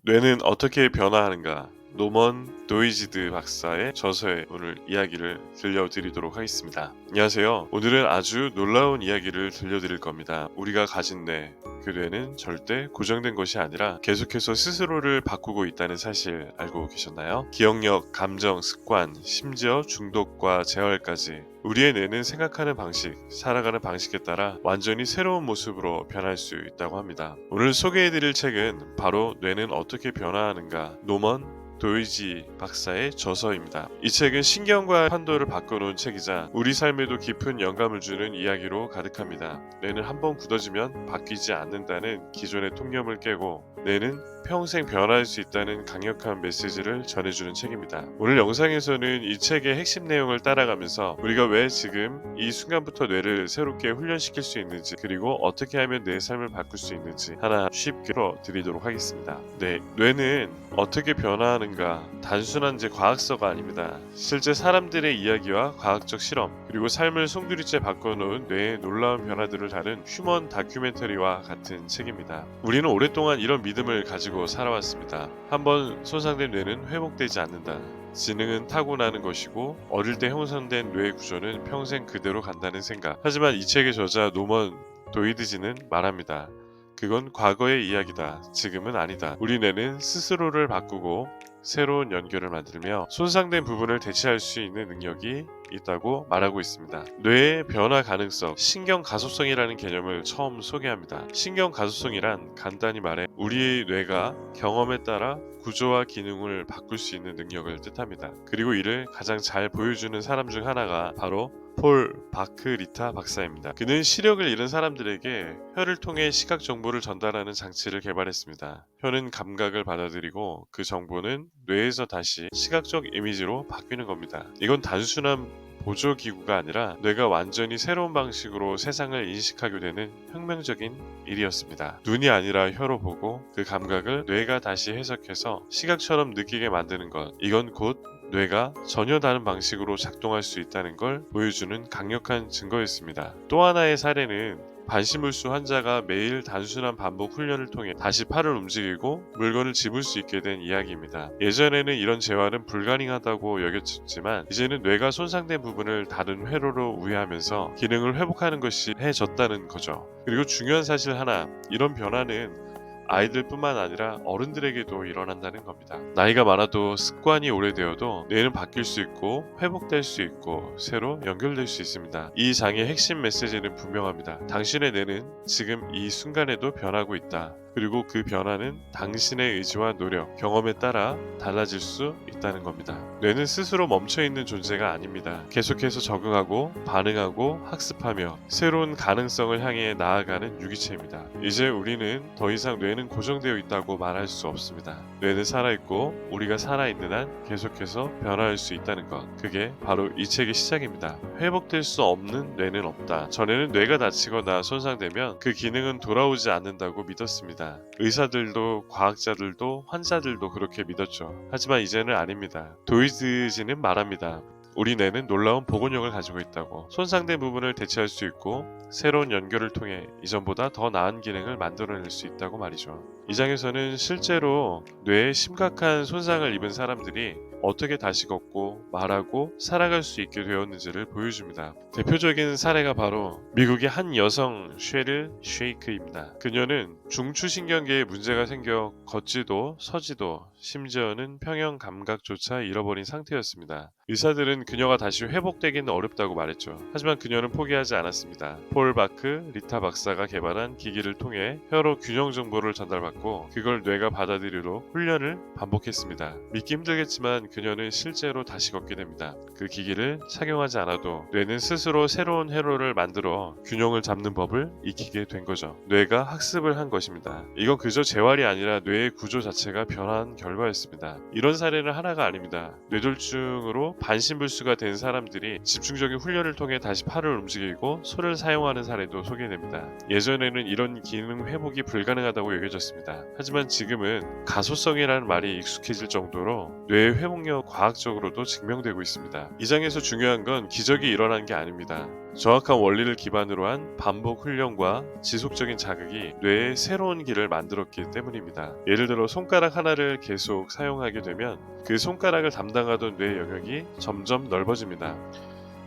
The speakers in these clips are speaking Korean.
뇌는 어떻게 변화하는가? 노먼 도이지드 박사의 저서에 오늘 이야기를 들려드리도록 하겠습니다. 안녕하세요. 오늘은 아주 놀라운 이야기를 들려드릴 겁니다. 우리가 가진 뇌, 그 뇌는 절대 고정된 것이 아니라 계속해서 스스로를 바꾸고 있다는 사실 알고 계셨나요? 기억력, 감정, 습관, 심지어 중독과 재활까지 우리의 뇌는 생각하는 방식, 살아가는 방식에 따라 완전히 새로운 모습으로 변할 수 있다고 합니다. 오늘 소개해드릴 책은 바로 뇌는 어떻게 변화하는가, 노먼 도이지 박사의 저서입니다. 이 책은 신경과 판도를 바꿔놓은 책이자 우리 삶에도 깊은 영감을 주는 이야기로 가득합니다. 뇌는 한번 굳어지면 바뀌지 않는다는 기존의 통념을 깨고 뇌는 평생 변화할 수 있다는 강력한 메시지를 전해주는 책입니다. 오늘 영상에서는 이 책의 핵심 내용을 따라가면서 우리가 왜 지금 이 순간부터 뇌를 새롭게 훈련시킬 수 있는지, 그리고 어떻게 하면 내 삶을 바꿀 수 있는지 하나 쉽게 풀어드리도록 하겠습니다. 네, 뇌는 어떻게 변화하는가 단순한 과학서가 아닙니다. 실제 사람들의 이야기와 과학적 실험, 그리고 삶을 송두리째 바꿔놓은 뇌의 놀라운 변화들을 다룬 휴먼 다큐멘터리와 같은 책입니다. 우리는 오랫동안 이런 믿음을 가지고 살아왔습니다. 한번 손상된 뇌는 회복되지 않는다. 지능은 타고나는 것이고 어릴 때 형성된 뇌 구조는 평생 그대로 간다는 생각. 하지만 이 책의 저자 노먼 도이드지는 말합니다. 그건 과거의 이야기다. 지금은 아니다. 우리 뇌는 스스로를 바꾸고 새로운 연결을 만들며 손상된 부분을 대체할 수 있는 능력이 있다고 말하고 있습니다. 뇌의 변화 가능성, 신경 가소성이라는 개념을 처음 소개합니다. 신경 가소성이란 간단히 말해 우리의 뇌가 경험에 따라 구조와 기능을 바꿀 수 있는 능력을 뜻합니다. 그리고 이를 가장 잘 보여주는 사람 중 하나가 바로 폴 바크리타 박사입니다. 그는 시력을 잃은 사람들에게 혀를 통해 시각 정보를 전달하는 장치를 개발했습니다. 혀는 감각을 받아들이고 그 정보는 뇌에서 다시 시각적 이미지로 바뀌는 겁니다. 이건 단순한 보조기구가 아니라 뇌가 완전히 새로운 방식으로 세상을 인식하게 되는 혁명적인 일이었습니다. 눈이 아니라 혀로 보고 그 감각을 뇌가 다시 해석해서 시각처럼 느끼게 만드는 것. 이건 곧 뇌가 전혀 다른 방식으로 작동할 수 있다는 걸 보여주는 강력한 증거였습니다. 또 하나의 사례는 반시물수 환자가 매일 단순한 반복 훈련을 통해 다시 팔을 움직이고 물건을 집을 수 있게 된 이야기입니다. 예전에는 이런 재활은 불가능하다고 여겨졌지만 이제는 뇌가 손상된 부분을 다른 회로로 우회하면서 기능을 회복하는 것이 해졌다는 거죠. 그리고 중요한 사실 하나, 이런 변화는 아이들뿐만 아니라 어른들에게도 일어난다는 겁니다. 나이가 많아도 습관이 오래되어도 뇌는 바뀔 수 있고 회복될 수 있고 새로 연결될 수 있습니다. 이 장의 핵심 메시지는 분명합니다. 당신의 뇌는 지금 이 순간에도 변하고 있다. 그리고 그 변화는 당신의 의지와 노력, 경험에 따라 달라질 수 있다는 겁니다. 뇌는 스스로 멈춰있는 존재가 아닙니다. 계속해서 적응하고 반응하고 학습하며 새로운 가능성을 향해 나아가는 유기체입니다. 이제 우리는 더 이상 뇌는 고정되어 있다고 말할 수 없습니다. 뇌는 살아있고 우리가 살아있는 한 계속해서 변화할 수 있다는 것. 그게 바로 이 책의 시작입니다. 회복될 수 없는 뇌는 없다. 전에는 뇌가 다치거나 손상되면 그 기능은 돌아오지 않는다고 믿었습니다. 의사들도 과학자들도 환자들도 그렇게 믿었죠. 하지만 이제는 아닙니다. 도이즈지는 말합니다. 우리 뇌는 놀라운 복원력을 가지고 있다고. 손상된 부분을 대체할 수 있고 새로운 연결을 통해 이전보다 더 나은 기능을 만들어낼 수 있다고 말이죠. 이 장에서는 실제로 뇌에 심각한 손상을 입은 사람들이 어떻게 다시 걷고 말하고 살아갈 수 있게 되었는지를 보여줍니다. 대표적인 사례가 바로 미국의 한 여성 쉐릴 쉐이크입니다. 그녀는 중추신경계에 문제가 생겨 걷지도 서지도 심지어는 평형 감각조차 잃어버린 상태였습니다. 의사들은 그녀가 다시 회복되기는 어렵다고 말했죠. 하지만 그녀는 포기하지 않았습니다. 폴 바크 리타 박사가 개발한 기기를 통해 혀로 균형 정보를 전달받고 그걸 뇌가 받아들이도록 훈련을 반복했습니다. 믿기 힘들겠지만 그녀는 실제로 다시 걷게 됩니다. 그 기기를 착용하지 않아도 뇌는 스스로 새로운 회로를 만들어 균형을 잡는 법을 익히게 된 거죠. 뇌가 학습을 한 것입니다. 이건 그저 재활이 아니라 뇌의 구조 자체가 변한 결과였습니다. 이런 사례는 하나가 아닙니다. 뇌졸중으로 반신불수가 된 사람들이 집중적인 훈련을 통해 다시 팔을 움직이고 손을 사용하는 사례도 소개됩니다. 예전에는 이런 기능 회복이 불가능하다고 여겨졌습니다. 하지만 지금은 가소성이라는 말이 익숙해질 정도로 뇌의 회복력 과학적으로도 증명되고 있습니다. 이 장에서 중요한 건 기적이 일어난 게 아닙니다. 정확한 원리를 기반으로 한 반복 훈련과 지속적인 자극이 뇌에 새로운 길을 만들었기 때문입니다. 예를 들어 손가락 하나를 계속 사용하게 되면 그 손가락을 담당하던 뇌 영역이 점점 넓어집니다.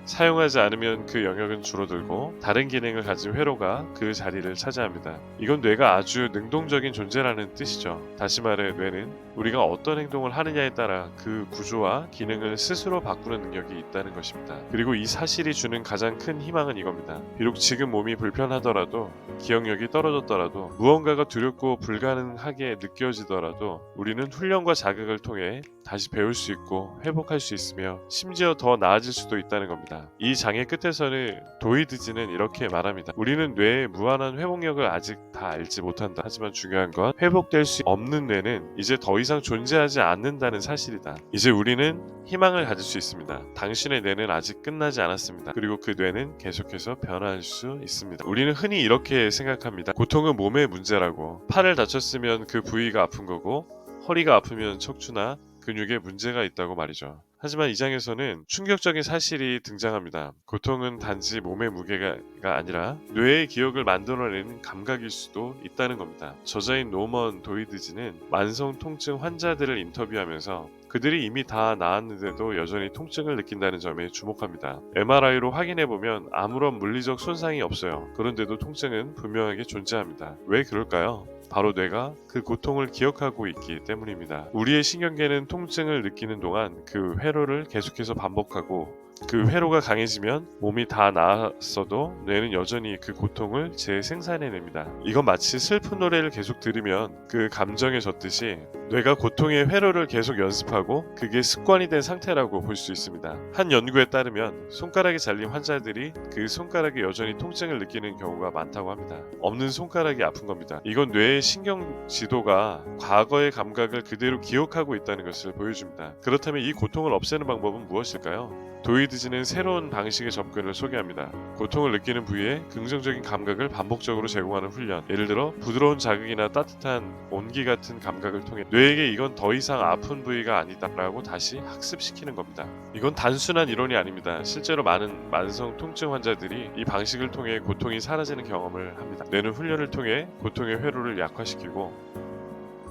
사용하지 않으면 그 영역은 줄어들고 다른 기능을 가진 회로가 그 자리를 차지합니다. 이건 뇌가 아주 능동적인 존재라는 뜻이죠. 다시 말해 뇌는 우리가 어떤 행동을 하느냐에 따라 그 구조와 기능을 스스로 바꾸는 능력이 있다는 것입니다. 그리고 이 사실이 주는 가장 큰 희망은 이겁니다. 비록 지금 몸이 불편하더라도 기억력이 떨어졌더라도 무언가가 두렵고 불가능하게 느껴지더라도 우리는 훈련과 자극을 통해 다시 배울 수 있고 회복할 수 있으며 심지어 더 나아질 수도 있다는 겁니다. 이 장의 끝에서는 도이드지는 이렇게 말합니다. 우리는 뇌의 무한한 회복력을 아직 다 알지 못한다. 하지만 중요한 건 회복될 수 없는 뇌는 이제 더 이상 존재하지 않는다는 사실이다. 이제 우리는 희망을 가질 수 있습니다. 당신의 뇌는 아직 끝나지 않았습니다. 그리고 그 뇌는 계속해서 변화할 수 있습니다. 우리는 흔히 이렇게 생각합니다. 고통은 몸의 문제라고. 팔을 다쳤으면 그 부위가 아픈 거고 허리가 아프면 척추나 근육에 문제가 있다고 말이죠. 하지만 이 장에서는 충격적인 사실이 등장합니다. 고통은 단지 몸의 무게가 아니라 뇌의 기억을 만들어내는 감각일 수도 있다는 겁니다. 저자인 노먼 도이드지는 만성 통증 환자들을 인터뷰하면서 그들이 이미 다 나았는데도 여전히 통증을 느낀다는 점에 주목합니다. MRI로 확인해보면 아무런 물리적 손상이 없어요. 그런데도 통증은 분명하게 존재합니다. 왜 그럴까요? 바로 뇌가 그 고통을 기억하고 있기 때문입니다. 우리의 신경계는 통증을 느끼는 동안 그 회로를 계속해서 반복하고 그 회로가 강해지면 몸이 다 나았어도 뇌는 여전히 그 고통을 재생산해냅니다. 이건 마치 슬픈 노래를 계속 들으면 그 감정에 젖듯이 뇌가 고통의 회로를 계속 연습하고 그게 습관이 된 상태라고 볼 수 있습니다. 한 연구에 따르면 손가락이 잘린 환자들이 그 손가락에 여전히 통증을 느끼는 경우가 많다고 합니다. 없는 손가락이 아픈 겁니다. 이건 뇌의 신경 지도가 과거의 감각을 그대로 기억하고 있다는 것을 보여줍니다. 그렇다면 이 고통을 없애는 방법은 무엇일까요? 도이드지는 새로운 방식의 접근을 소개합니다. 고통을 느끼는 부위에 긍정적인 감각을 반복적으로 제공하는 훈련, 예를 들어 부드러운 자극이나 따뜻한 온기 같은 감각을 통해 뇌에게 이건 더 이상 아픈 부위가 아니다라고 다시 학습시키는 겁니다. 이건 단순한 이론이 아닙니다. 실제로 많은 만성 통증 환자들이 이 방식을 통해 고통이 사라지는 경험을 합니다. 뇌는 훈련을 통해 고통의 회로를 약화시키고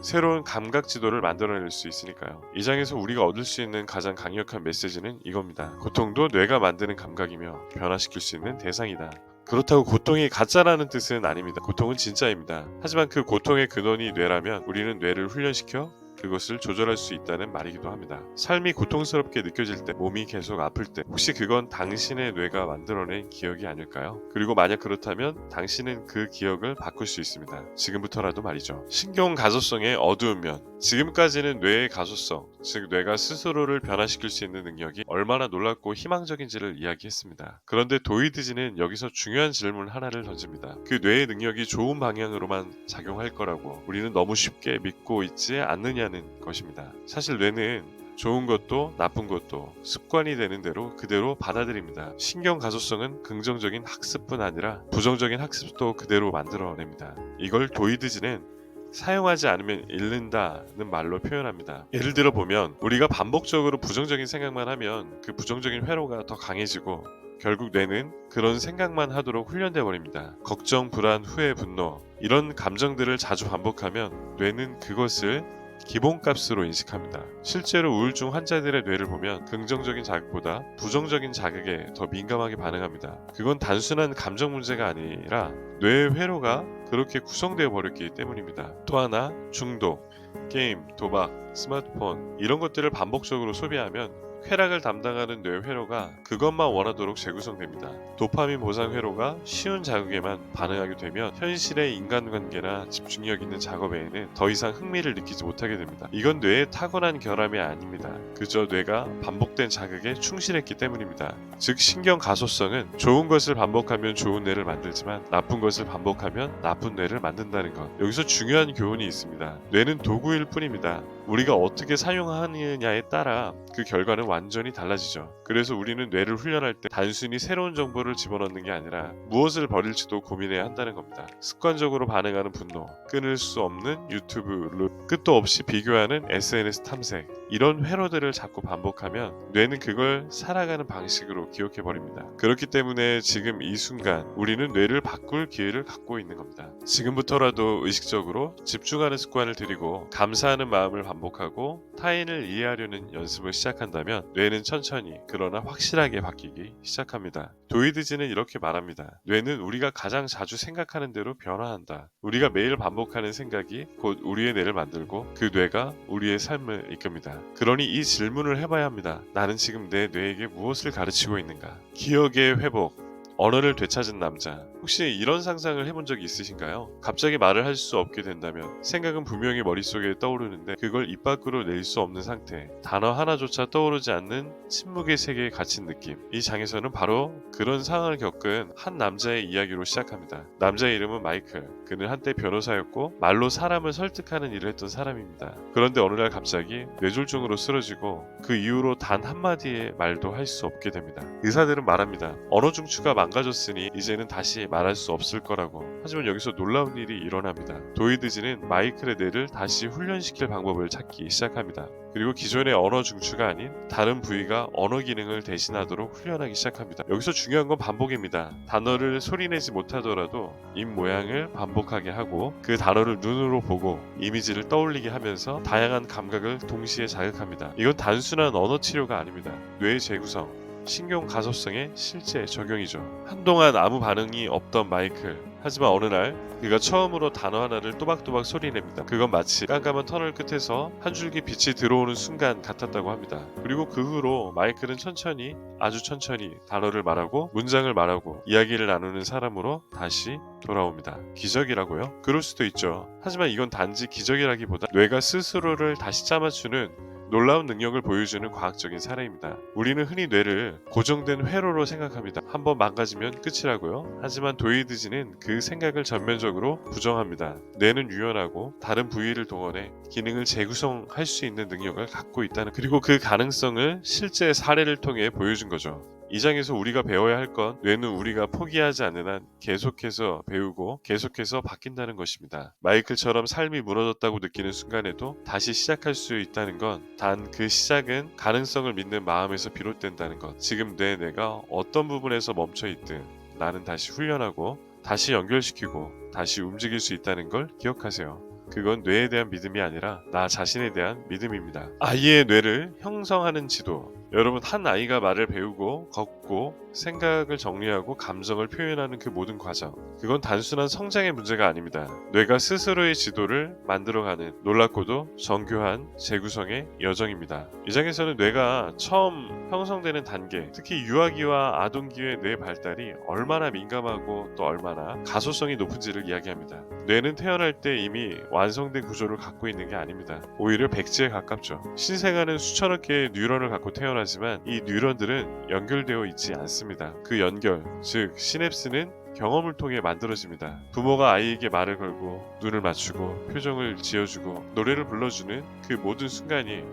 새로운 감각 지도를 만들어낼 수 있으니까요. 이 장에서 우리가 얻을 수 있는 가장 강력한 메시지는 이겁니다. 고통도 뇌가 만드는 감각이며 변화시킬 수 있는 대상이다. 그렇다고 고통이 가짜라는 뜻은 아닙니다. 고통은 진짜입니다. 하지만 그 고통의 근원이 뇌라면 우리는 뇌를 훈련시켜 그것을 조절할 수 있다는 말이기도 합니다. 삶이 고통스럽게 느껴질 때, 몸이 계속 아플 때 혹시 그건 당신의 뇌가 만들어낸 기억이 아닐까요? 그리고 만약 그렇다면 당신은 그 기억을 바꿀 수 있습니다. 지금부터라도 말이죠. 신경 가소성의 어두운 면. 지금까지는 뇌의 가소성, 즉 뇌가 스스로를 변화시킬 수 있는 능력이 얼마나 놀랍고 희망적인지를 이야기했습니다. 그런데 도이드지는 여기서 중요한 질문 하나를 던집니다. 그 뇌의 능력이 좋은 방향으로만 작용할 거라고 우리는 너무 쉽게 믿고 있지 않느냐는 것입니다. 사실 뇌는 좋은 것도 나쁜 것도 습관이 되는 대로 그대로 받아들입니다. 신경 가소성은 긍정적인 학습뿐 아니라 부정적인 학습도 그대로 만들어냅니다. 이걸 도이드지는 사용하지 않으면 잃는다는 말로 표현합니다. 예를 들어 보면 우리가 반복적으로 부정적인 생각만 하면 그 부정적인 회로가 더 강해지고 결국 뇌는 그런 생각만 하도록 훈련돼 버립니다. 걱정, 불안, 후회, 분노 이런 감정들을 자주 반복하면 뇌는 그것을 기본값으로 인식합니다. 실제로 우울증 환자들의 뇌를 보면 긍정적인 자극보다 부정적인 자극에 더 민감하게 반응합니다. 그건 단순한 감정 문제가 아니라 뇌의 회로가 그렇게 구성되어 버렸기 때문입니다. 또 하나, 중독, 게임, 도박, 스마트폰 이런 것들을 반복적으로 소비하면 쾌락을 담당하는 뇌 회로가 그것만 원하도록 재구성됩니다. 도파민 보상 회로가 쉬운 자극에만 반응하게 되면 현실의 인간관계나 집중력 있는 작업 외에는 더 이상 흥미를 느끼지 못하게 됩니다. 이건 뇌의 타고난 결함이 아닙니다. 그저 뇌가 반복된 자극에 충실했기 때문입니다. 즉 신경 가소성은 좋은 것을 반복하면 좋은 뇌를 만들지만 나쁜 것을 반복하면 나쁜 뇌를 만든다는 것. 여기서 중요한 교훈이 있습니다. 뇌는 도구일 뿐입니다. 우리가 어떻게 사용하느냐에 따라 그 결과는 완전히 달라지죠. 그래서 우리는 뇌를 훈련할 때 단순히 새로운 정보를 집어넣는 게 아니라 무엇을 버릴지도 고민해야 한다는 겁니다. 습관적으로 반응하는 분노, 끊을 수 없는 유튜브 룩, 끝도 없이 비교하는 SNS 탐색, 이런 회로들을 자꾸 반복하면 뇌는 그걸 살아가는 방식으로 기억해버립니다. 그렇기 때문에 지금 이 순간 우리는 뇌를 바꿀 기회를 갖고 있는 겁니다. 지금부터라도 의식적으로 집중하는 습관을 들이고 감사하는 마음을 반복하고 타인을 이해하려는 연습을 시작한다면 뇌는 천천히 그러나 확실하게 바뀌기 시작합니다. 도이드지는 이렇게 말합니다. 뇌는 우리가 가장 자주 생각하는 대로 변화한다. 우리가 매일 반복하는 생각이 곧 우리의 뇌를 만들고 그 뇌가 우리의 삶을 이끕니다. 그러니 이 질문을 해봐야 합니다. 나는 지금 내 뇌에게 무엇을 가르치고 있는가? 기억의 회복, 언어를 되찾은 남자. 혹시 이런 상상을 해본 적이 있으신가요? 갑자기 말을 할 수 없게 된다면 생각은 분명히 머릿속에 떠오르는데 그걸 입 밖으로 낼 수 없는 상태, 단어 하나조차 떠오르지 않는 침묵의 세계에 갇힌 느낌. 이 장에서는 바로 그런 상황을 겪은 한 남자의 이야기로 시작합니다. 남자의 이름은 마이클. 그는 한때 변호사였고 말로 사람을 설득하는 일을 했던 사람입니다. 그런데 어느 날 갑자기 뇌졸중으로 쓰러지고 그 이후로 단 한마디의 말도 할 수 없게 됩니다. 의사들은 말합니다. 언어 중추가 망가졌으니 이제는 다시 말할 수 없을 거라고. 하지만 여기서 놀라운 일이 일어납니다. 도이드지는 마이클의 뇌를 다시 훈련시킬 방법을 찾기 시작합니다. 그리고 기존의 언어 중추가 아닌 다른 부위가 언어 기능을 대신하도록 훈련하기 시작합니다. 여기서 중요한 건 반복입니다. 단어를 소리내지 못하더라도 입 모양을 반복하게 하고 그 단어를 눈으로 보고 이미지를 떠올리게 하면서 다양한 감각을 동시에 자극합니다. 이건 단순한 언어 치료가 아닙니다. 뇌의 재구성, 신경 가소성의 실제 적용이죠. 한동안 아무 반응이 없던 마이클. 하지만 어느 날 그가 처음으로 단어 하나를 또박또박 소리냅니다. 그건 마치 깜깜한 터널 끝에서 한 줄기 빛이 들어오는 순간 같았다고 합니다. 그리고 그 후로 마이클은 천천히, 아주 천천히 단어를 말하고 문장을 말하고 이야기를 나누는 사람으로 다시 돌아옵니다. 기적이라고요? 그럴 수도 있죠. 하지만 이건 단지 기적이라기보다 뇌가 스스로를 다시 짜맞추는 놀라운 능력을 보여주는 과학적인 사례입니다. 우리는 흔히 뇌를 고정된 회로로 생각합니다. 한번 망가지면 끝이라고요. 하지만 도이드지는 그 생각을 전면적으로 부정합니다. 뇌는 유연하고 다른 부위를 동원해 기능을 재구성할 수 있는 능력을 갖고 있다는, 그리고 그 가능성을 실제 사례를 통해 보여준 거죠. 이 장에서 우리가 배워야 할 건 뇌는 우리가 포기하지 않는 한 계속해서 배우고 계속해서 바뀐다는 것입니다. 마이클처럼 삶이 무너졌다고 느끼는 순간에도 다시 시작할 수 있다는 건 단 그 시작은 가능성을 믿는 마음에서 비롯된다는 것. 지금 내 뇌가 어떤 부분에서 멈춰있든 나는 다시 훈련하고 다시 연결시키고 다시 움직일 수 있다는 걸 기억하세요. 그건 뇌에 대한 믿음이 아니라 나 자신에 대한 믿음입니다. 아이의 뇌를 형성하는 지도. 여러분, 한 아이가 말을 배우고 걷고 생각을 정리하고 감정을 표현하는 그 모든 과정, 그건 단순한 성장의 문제가 아닙니다. 뇌가 스스로의 지도를 만들어가는 놀랍고도 정교한 재구성의 여정입니다. 이 장에서는 뇌가 처음 형성되는 단계, 특히 유아기와 아동기의 뇌 발달이 얼마나 민감하고 또 얼마나 가소성이 높은지를 이야기합니다. 뇌는 태어날 때 이미 완성된 구조를 갖고 있는 게 아닙니다. 오히려 백지에 가깝죠. 신생아는 수천억 개의 뉴런을 갖고 태어나지만 이 뉴런들은 연결되어 있지 않습니다. 그 연결, 즉 시냅스는 경험을 통해 만들어집니다. 부모가 아이에게 말을 걸고 눈을 맞추고 표정을 지어주고 노래를 불러주는 그 모든 순간이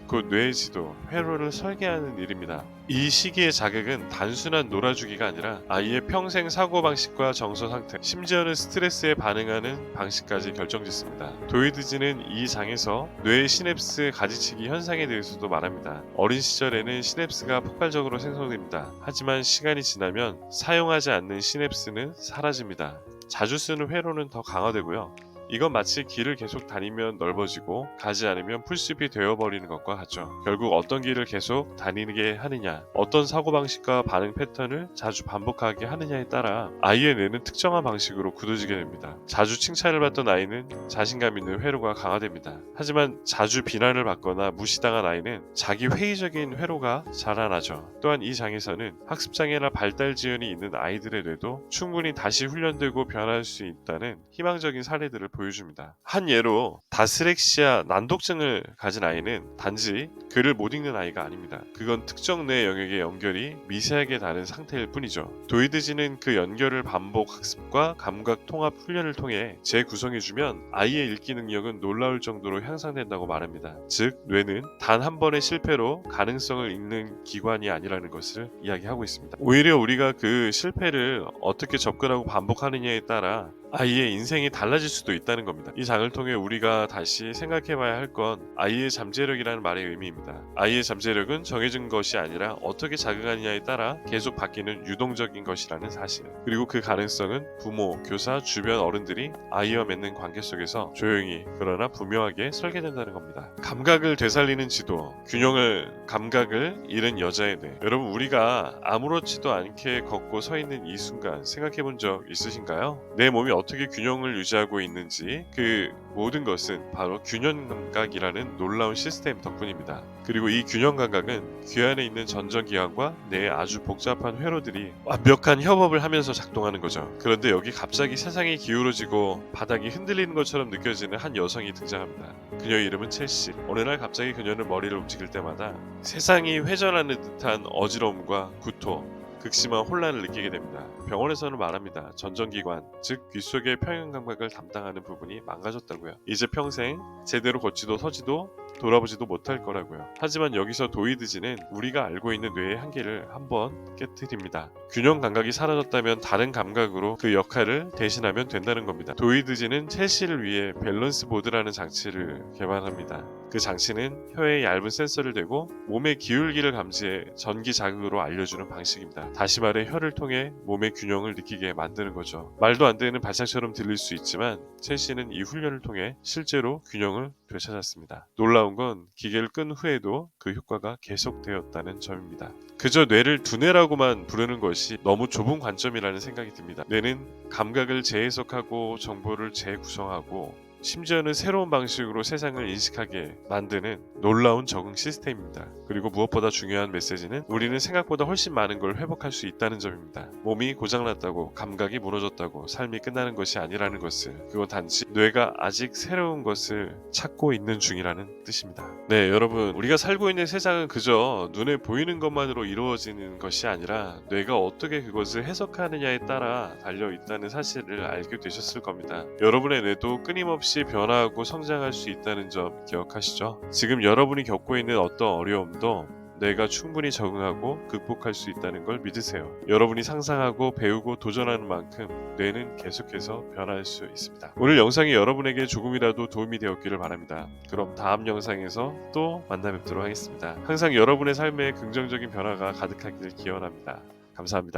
곧 뇌의 지도, 회로를 설계하는 일입니다. 이 시기의 자극은 단순한 놀아주기가 아니라 아이의 평생 사고방식과 정서 상태, 심지어는 스트레스에 반응하는 방식까지 결정짓습니다. 도이드지는 이 장에서 뇌의 시냅스 가지치기 현상에 대해서도 말합니다. 어린 시절에는 시냅스가 폭발적으로 생성됩니다. 하지만 시간이 지나면 사용하지 않는 시냅스는 사라집니다. 자주 쓰는 회로는 더 강화되고요. 이건 마치 길을 계속 다니면 넓어지고 가지 않으면 풀숲이 되어버리는 것과 같죠. 결국 어떤 길을 계속 다니게 하느냐, 어떤 사고방식과 반응 패턴을 자주 반복하게 하느냐에 따라 아이의 뇌는 특정한 방식으로 굳어지게 됩니다. 자주 칭찬을 받던 아이는 자신감 있는 회로가 강화됩니다. 하지만 자주 비난을 받거나 무시당한 아이는 자기 회의적인 회로가 자라나죠. 또한 이 장에서는 학습장애나 발달 지연이 있는 아이들의 뇌도 충분히 다시 훈련되고 변할 수 있다는 희망적인 사례들을 보여줍니다. 한 예로 다스렉시아 난독증을 가진 아이는 단지 글을 못 읽는 아이가 아닙니다. 그건 특정 뇌 영역의 연결이 미세하게 다른 상태일 뿐이죠. 도이드지는 그 연결을 반복 학습과 감각 통합 훈련을 통해 재구성해주면 아이의 읽기 능력은 놀라울 정도로 향상된다고 말합니다. 즉 뇌는 단 한 번의 실패로 가능성을 읽는 기관이 아니라는 것을 이야기하고 있습니다. 오히려 우리가 그 실패를 어떻게 접근하고 반복하느냐에 따라 아이의 인생이 달라질 수도 있다는 겁니다. 이 장을 통해 우리가 다시 생각해봐야 할 건 아이의 잠재력이라는 말의 의미입니다. 아이의 잠재력은 정해진 것이 아니라 어떻게 자극하느냐에 따라 계속 바뀌는 유동적인 것이라는 사실. 그리고 그 가능성은 부모, 교사, 주변 어른들이 아이와 맺는 관계 속에서 조용히 그러나 분명하게 설계된다는 겁니다. 감각을 되살리는 지도, 감각을 잃은 여자의 뇌. 여러분, 우리가 아무렇지도 않게 걷고 서 있는 이 순간 생각해 본 적 있으신가요? 내 몸이 어떻게 균형을 유지하고 있는지, 그 모든 것은 바로 균형 감각이라는 놀라운 시스템 덕분입니다. 그리고 이 균형 감각은 귀 안에 있는 전정기관과 뇌의 아주 복잡한 회로들이 완벽한 협업을 하면서 작동하는 거죠. 그런데 여기 갑자기 세상이 기울어지고 바닥이 흔들리는 것처럼 느껴지는 한 여성이 등장합니다. 그녀의 이름은 첼시. 어느 날 갑자기 그녀는 머리를 움직일 때마다 세상이 회전하는 듯한 어지러움과 구토, 극심한 혼란을 느끼게 됩니다. 병원에서는 말합니다. 전정기관, 즉 귀 속의 평형 감각을 담당하는 부분이 망가졌다고요. 이제 평생 제대로 걷지도 서지도 돌아보지도 못할 거라고요. 하지만 여기서 도이드지는 우리가 알고 있는 뇌의 한계를 한번 깨트립니다. 균형 감각이 사라졌다면 다른 감각으로 그 역할을 대신하면 된다는 겁니다. 도이드지는 첼시를 위해 밸런스 보드라는 장치를 개발합니다. 그 장치는 혀에 얇은 센서를 대고 몸의 기울기를 감지해 전기 자극으로 알려주는 방식입니다. 다시 말해 혀를 통해 몸의 균형을 느끼게 만드는 거죠. 말도 안 되는 발작처럼 들릴 수 있지만 첼시는 이 훈련을 통해 실제로 균형을 되찾았습니다. 놀라운 건 기계를 끈 후에도 그 효과가 계속되었다는 점입니다. 그저 뇌를 두뇌라고만 부르는 것이 너무 좁은 관점이라는 생각이 듭니다. 뇌는 감각을 재해석하고 정보를 재구성하고 심지어는 새로운 방식으로 세상을 인식하게 만드는 놀라운 적응 시스템입니다. 그리고 무엇보다 중요한 메시지는 우리는 생각보다 훨씬 많은 걸 회복할 수 있다는 점입니다. 몸이 고장났다고, 감각이 무너졌다고 삶이 끝나는 것이 아니라는 것을, 그건 단지 뇌가 아직 새로운 것을 찾고 있는 중이라는 뜻입니다. 네, 여러분, 우리가 살고 있는 세상은 그저 눈에 보이는 것만으로 이루어지는 것이 아니라 뇌가 어떻게 그것을 해석하느냐에 따라 달려있다는 사실을 알게 되셨을 겁니다. 여러분의 뇌도 끊임없이 변화하고 성장할 수 있다는 점 기억하시죠? 지금 여러분이 겪고 있는 어떤 어려움도 뇌가 충분히 적응하고 극복할 수 있다는 걸 믿으세요. 여러분이 상상하고 배우고 도전하는 만큼 뇌는 계속해서 변할 수 있습니다. 오늘 영상이 여러분에게 조금이라도 도움이 되었기를 바랍니다. 그럼 다음 영상에서 또 만나 뵙도록 하겠습니다. 항상 여러분의 삶에 긍정적인 변화가 가득하기를 기원합니다. 감사합니다.